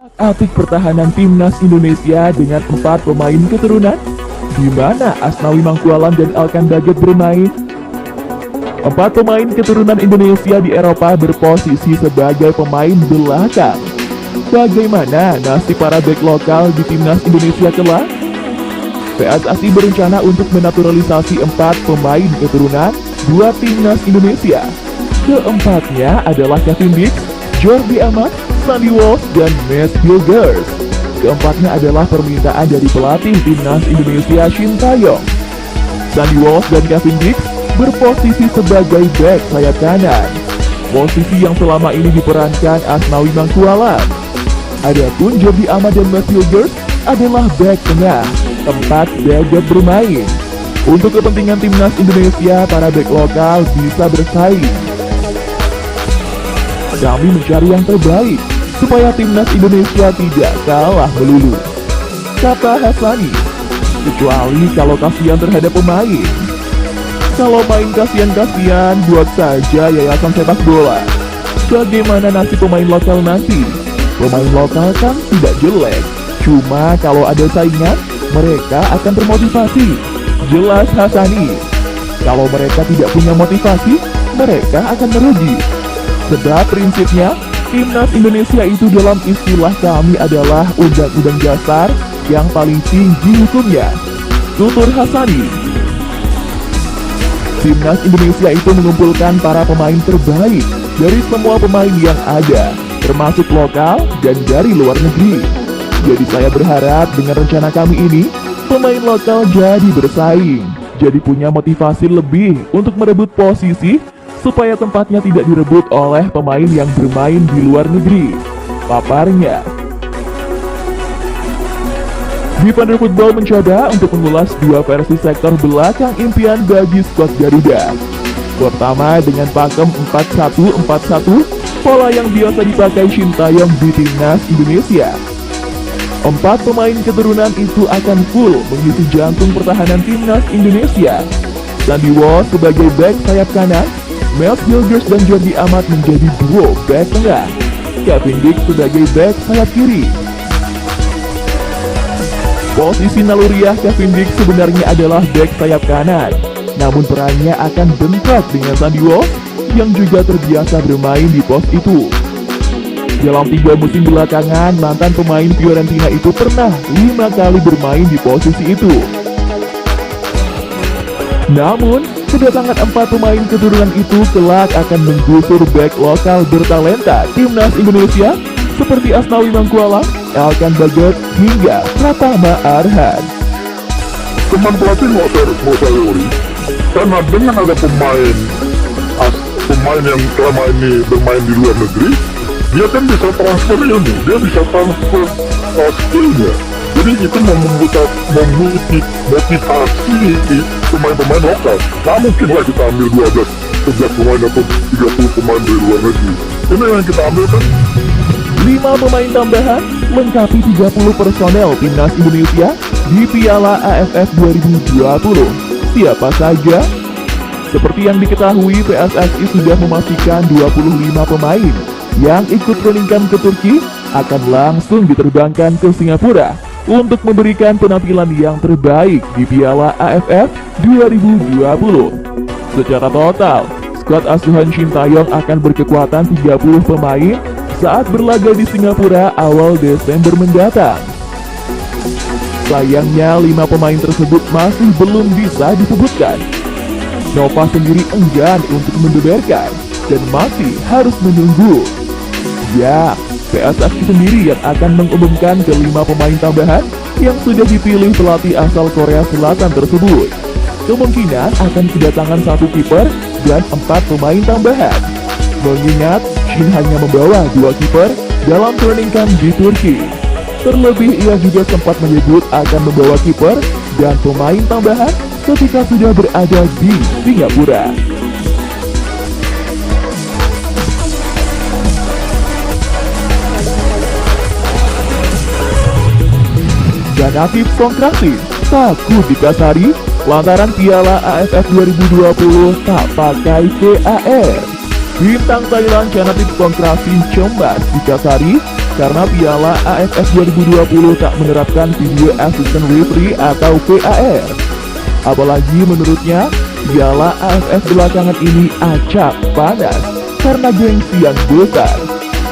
Atik pertahanan timnas Indonesia dengan 4 pemain keturunan, di mana Asnawi Mangkualam dan Elkan Bagot bermain. 4 pemain keturunan Indonesia di Eropa berposisi sebagai pemain belakang. Bagaimana nasib para bek lokal di timnas Indonesia kelak? PSSI berencana untuk menaturalisasi 4 pemain keturunan 2 timnas Indonesia. Keempatnya adalah Kevin Dix, Jordi Amat, Sandy Walsh, dan Matt Hilgers. Keempatnya adalah permintaan dari pelatih timnas Indonesia Shin Tae-yong. Sandy Walsh dan Kevin Dix berposisi sebagai bek sayap kanan, posisi yang selama ini diperankan Asnawi Mangkualam. Adapun Jordi Amat dan Matt Hilgers adalah bek tengah, tempat Bagot bermain. Untuk kepentingan timnas Indonesia, para bek lokal bisa bersaing. Kami mencari yang terbaik supaya timnas Indonesia tidak kalah melulu, kata Hasani. Kecuali kalau kasihan terhadap pemain. Kalau main kasihan-kasihan, buat saja yayasan sepak bola. Bagaimana nasib pemain lokal nanti? Pemain lokal kan tidak jelek, cuma kalau ada saingan, mereka akan termotivasi. Jelas Hasani. Kalau mereka tidak punya motivasi, mereka akan merugi. Sebab prinsipnya, timnas Indonesia itu dalam istilah kami adalah undang-undang dasar yang paling tinggi hukumnya. Tutur Hasani. Timnas Indonesia itu mengumpulkan para pemain terbaik dari semua pemain yang ada, termasuk lokal dan dari luar negeri. Jadi saya berharap dengan rencana kami ini, pemain lokal jadi bersaing, jadi punya motivasi lebih untuk merebut posisi supaya tempatnya tidak direbut oleh pemain yang bermain di luar negeri, paparnya. Defender Football mencoba untuk mengulas 2 versi sektor belakang impian bagi skuad Garuda. Pertama dengan pakem 4-1-4-1, pola yang biasa dipakai Shin Tae-yong di timnas Indonesia. 4 pemain keturunan itu akan full mengisi jantung pertahanan timnas Indonesia. Sandy Walsh sebagai bek sayap kanan, Matt Hilgers dan Jordi Amat menjadi duo bek tengah, Kevin Dix sebagai bek sayap kiri. Posisi naluriah Kevin Dix sebenarnya adalah bek sayap kanan, namun perannya akan bentrok dengan Sandy Walsh yang juga terbiasa bermain di pos itu. Dalam 3 musim belakangan, mantan pemain Fiorentina itu pernah 5 kali bermain di posisi itu. Namun, kedatangan 4 pemain keturunan itu kelak akan menggusur bek lokal bertalenta timnas Indonesia seperti Asnawi Mangkualam, Elkan Bagot, hingga Pratama Arhan. Teman pelatih mau teori, karena dengan ada pemain yang selama ini bermain di luar negeri, dia kan bisa transfer ilmu, dia bisa transfer skillnya. Jadi itu memotivasi pemain-pemain lokal. Nah mungkin lah kita ambil 11 pemain atau 30 pemain dari luar negeri. Ini yang kita ambil kan. 5 pemain tambahan lengkapi 30 personel timnas Indonesia di Piala AFF 2020. Siapa saja? Seperti yang diketahui, PSSI sudah memastikan 25 pemain yang ikut training camp ke Turki akan langsung diterbangkan ke Singapura untuk memberikan penampilan yang terbaik di Piala AFF 2020. Secara total, skuad asuhan Shin Tae-yong akan berkekuatan 30 pemain saat berlaga di Singapura awal Desember mendatang. Sayangnya 5 pemain tersebut masih belum bisa disebutkan. Nova sendiri enggan untuk membeberkan dan masih harus menunggu. Ya, PSSI sendiri yang akan mengumumkan ke-5 pemain tambahan yang sudah dipilih pelatih asal Korea Selatan tersebut. Kemungkinan akan kedatangan 1 kiper dan 4 pemain tambahan. Mengingat Shin hanya membawa 2 kiper dalam training camp di Turki. Terlebih ia juga sempat menyebut akan membawa kiper dan pemain tambahan ketika sudah berada di Singapura. Ganatif Songkrasin takut dikasari lantaran Piala AFF 2020 tak pakai VAR. Bintang Thailand Chanathip Songkrasin Chombas dikasari karena Piala AFF 2020 tak menerapkan Video Assistant Referee atau VAR. Apalagi menurutnya, Piala AFF belakangan ini acak panas karena gengsi yang besar.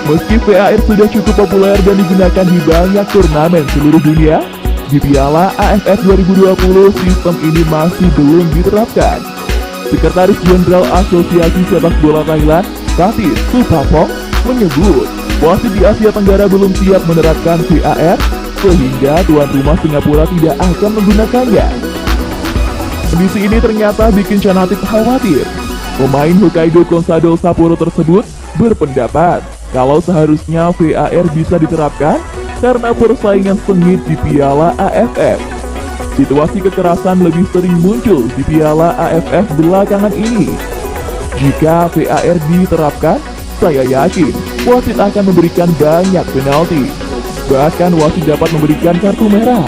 Meski VAR sudah cukup populer dan digunakan di banyak turnamen seluruh dunia, di Piala AFF 2020 sistem ini masih belum diterapkan. Sekretaris Jenderal Asosiasi Sepak Bola Thailand, Katis Supapong, menyebut wasit di Asia Tenggara belum siap menerapkan VAR, sehingga tuan rumah Singapura tidak akan menggunakannya. Kondisi ini ternyata bikin Chanatip khawatir. Pemain Hokkaido Consadole Sapporo tersebut berpendapat kalau seharusnya VAR bisa diterapkan karena persaingan sengit di Piala AFF. Situasi kekerasan lebih sering muncul di Piala AFF belakangan ini. Jika VAR diterapkan, saya yakin wasit akan memberikan banyak penalti. Bahkan wasit dapat memberikan kartu merah.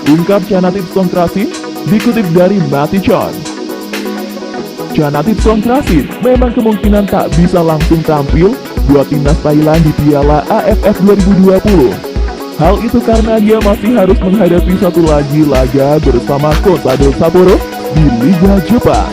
Ungkap Chanatip Songkrasin dikutip dari Matichon. Chanatip Songkrasin memang kemungkinan tak bisa langsung tampil buat timnas Thailand di Piala AFF 2020. Hal itu karena dia masih harus menghadapi satu lagi laga bersama Consadole Sapporo di Liga Jepang.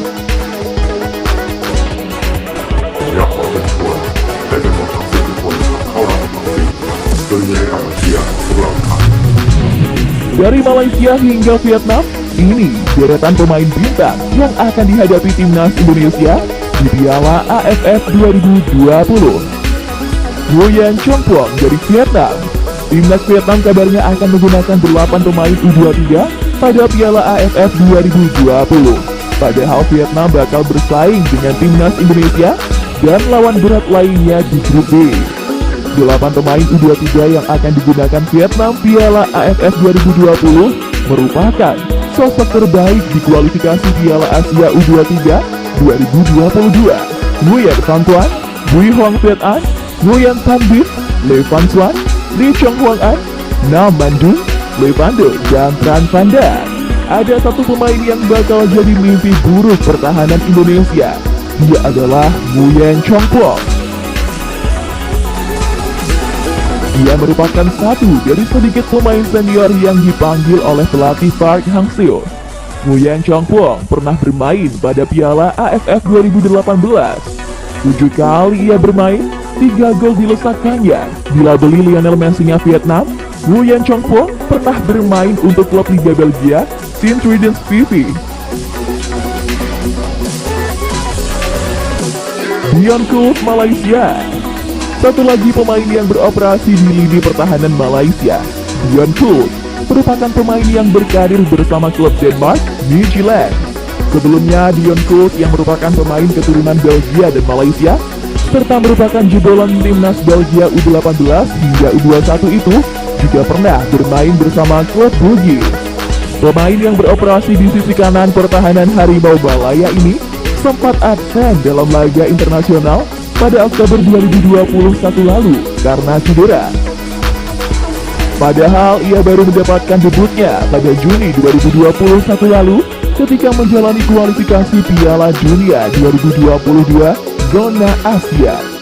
Dari Malaysia hingga Vietnam, ini deretan pemain bintang yang akan dihadapi timnas Indonesia di Piala AFF 2020. Nguyen Chong Phuong dari Vietnam. Timnas Vietnam kabarnya akan menggunakan 8 pemain U23 pada Piala AFF 2020. Padahal Vietnam bakal bersaing dengan timnas Indonesia dan lawan berat lainnya di grup B. 8 pemain U23 yang akan digunakan Vietnam Piala AFF 2020 merupakan sosok terbaik di kualifikasi Piala Asia U23 2022. Nguyen Van Thuan, Bui Hoang Viet An, Nguyen Tan Binh, Le Van Xuan, Lee Chong Huang An, Nam Mandung, Le Van Do, dan Tran Van Dan. Ada satu pemain yang bakal jadi mimpi buruk pertahanan Indonesia. Dia adalah Nguyen Chong Phuong. Dia merupakan satu dari sedikit pemain senior yang dipanggil oleh pelatih Park Hang-seo. Nguyen Chong Phuong pernah bermain pada Piala AFF 2018. 7 kali ia bermain, 3 gol dilesakkannya. Dilabeli Lionel Messi-nya Vietnam, Nguyen Chong Phuong pernah bermain untuk klub Liga Belgia, Sint-Truidens VV. Dion Kools, Malaysia. Satu lagi pemain yang beroperasi di lini pertahanan Malaysia, Dion Kools, merupakan pemain yang berkarir bersama klub Denmark, Midtjylland. Sebelumnya, Dion Kools yang merupakan pemain keturunan Belgia dan Malaysia, serta merupakan jebolan timnas Belgia U18 hingga U21 itu, juga pernah bermain bersama klub Bugis. Pemain yang beroperasi di sisi kanan pertahanan Harimau Malaya ini sempat absen dalam laga internasional pada Oktober 2021 lalu karena cedera. Padahal ia baru mendapatkan debutnya pada Juni 2021 lalu ketika menjalani kualifikasi Piala Dunia 2022 zona Asia.